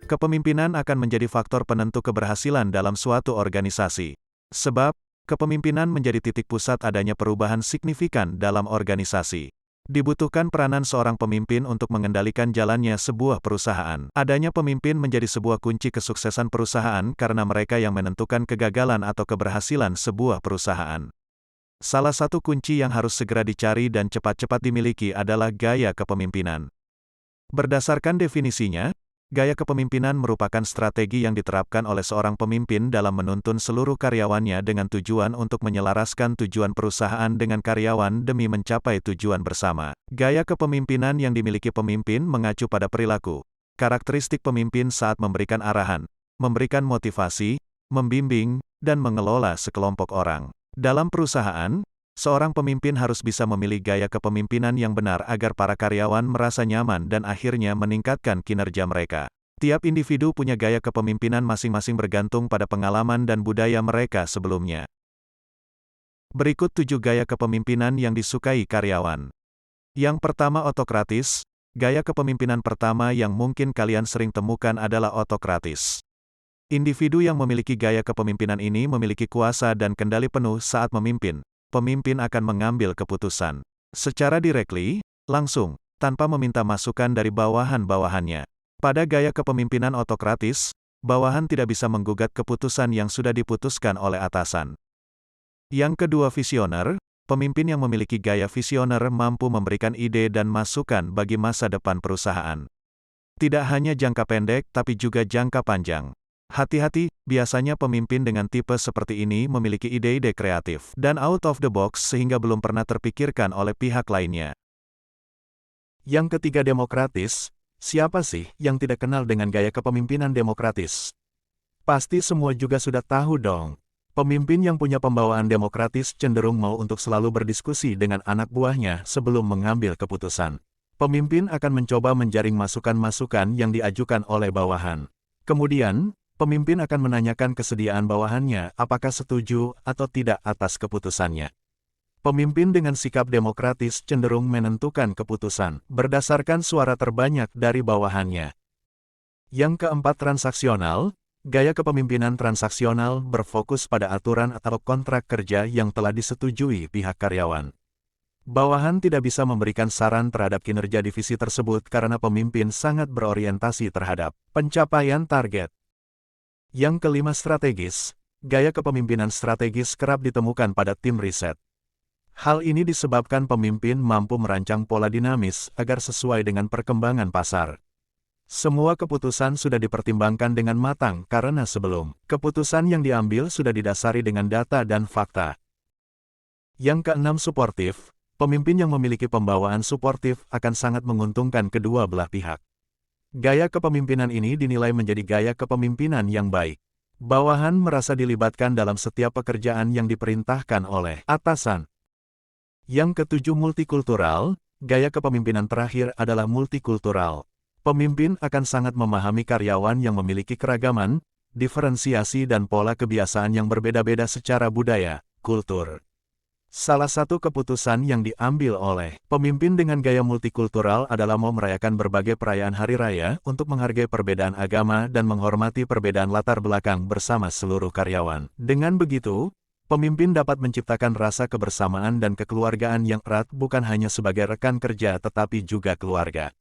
Kepemimpinan akan menjadi faktor penentu keberhasilan dalam suatu organisasi. Sebab, kepemimpinan menjadi titik pusat adanya perubahan signifikan dalam organisasi. Dibutuhkan peranan seorang pemimpin untuk mengendalikan jalannya sebuah perusahaan. Adanya pemimpin menjadi sebuah kunci kesuksesan perusahaan karena mereka yang menentukan kegagalan atau keberhasilan sebuah perusahaan. Salah satu kunci yang harus segera dicari dan cepat-cepat dimiliki adalah gaya kepemimpinan. Berdasarkan definisinya, gaya kepemimpinan merupakan strategi yang diterapkan oleh seorang pemimpin dalam menuntun seluruh karyawannya dengan tujuan untuk menyelaraskan tujuan perusahaan dengan karyawan demi mencapai tujuan bersama. Gaya kepemimpinan yang dimiliki pemimpin mengacu pada perilaku, karakteristik pemimpin saat memberikan arahan, memberikan motivasi, membimbing, dan mengelola sekelompok orang. Dalam perusahaan, seorang pemimpin harus bisa memilih gaya kepemimpinan yang benar agar para karyawan merasa nyaman dan akhirnya meningkatkan kinerja mereka. Tiap individu punya gaya kepemimpinan masing-masing bergantung pada pengalaman dan budaya mereka sebelumnya. Berikut 7 gaya kepemimpinan yang disukai karyawan. Yang pertama, otokratis. Gaya kepemimpinan pertama yang mungkin kalian sering temukan adalah otokratis. Individu yang memiliki gaya kepemimpinan ini memiliki kuasa dan kendali penuh saat memimpin. Pemimpin akan mengambil keputusan secara directly, langsung, tanpa meminta masukan dari bawahan-bawahannya. Pada gaya kepemimpinan otokratis, bawahan tidak bisa menggugat keputusan yang sudah diputuskan oleh atasan. Yang kedua, visioner. Pemimpin yang memiliki gaya visioner mampu memberikan ide dan masukan bagi masa depan perusahaan. Tidak hanya jangka pendek tapi juga jangka panjang. Hati-hati, biasanya pemimpin dengan tipe seperti ini memiliki ide-ide kreatif dan out of the box sehingga belum pernah terpikirkan oleh pihak lainnya. Yang ketiga, demokratis. Siapa sih yang tidak kenal dengan gaya kepemimpinan demokratis? Pasti semua juga sudah tahu dong. Pemimpin yang punya pembawaan demokratis cenderung mau untuk selalu berdiskusi dengan anak buahnya sebelum mengambil keputusan. Pemimpin akan mencoba menjaring masukan-masukan yang diajukan oleh bawahan. Kemudian, pemimpin akan menanyakan kesediaan bawahannya apakah setuju atau tidak atas keputusannya. Pemimpin dengan sikap demokratis cenderung menentukan keputusan berdasarkan suara terbanyak dari bawahannya. Yang keempat, transaksional. Gaya kepemimpinan transaksional berfokus pada aturan atau kontrak kerja yang telah disetujui pihak karyawan. Bawahan tidak bisa memberikan saran terhadap kinerja divisi tersebut karena pemimpin sangat berorientasi terhadap pencapaian target. Yang kelima, strategis. Gaya kepemimpinan strategis kerap ditemukan pada tim riset. Hal ini disebabkan pemimpin mampu merancang pola dinamis agar sesuai dengan perkembangan pasar. Semua keputusan sudah dipertimbangkan dengan matang karena sebelum keputusan yang diambil sudah didasari dengan data dan fakta. Yang keenam, suportif. Pemimpin yang memiliki pembawaan suportif akan sangat menguntungkan kedua belah pihak. Gaya kepemimpinan ini dinilai menjadi gaya kepemimpinan yang baik. Bawahan merasa dilibatkan dalam setiap pekerjaan yang diperintahkan oleh atasan. Yang ketujuh, multikultural. Gaya kepemimpinan terakhir adalah multikultural. Pemimpin akan sangat memahami karyawan yang memiliki keragaman, diferensiasi dan pola kebiasaan yang berbeda-beda secara budaya, kultur. Salah satu keputusan yang diambil oleh pemimpin dengan gaya multikultural adalah mau merayakan berbagai perayaan hari raya untuk menghargai perbedaan agama dan menghormati perbedaan latar belakang bersama seluruh karyawan. Dengan begitu, pemimpin dapat menciptakan rasa kebersamaan dan kekeluargaan yang erat bukan hanya sebagai rekan kerja tetapi juga keluarga.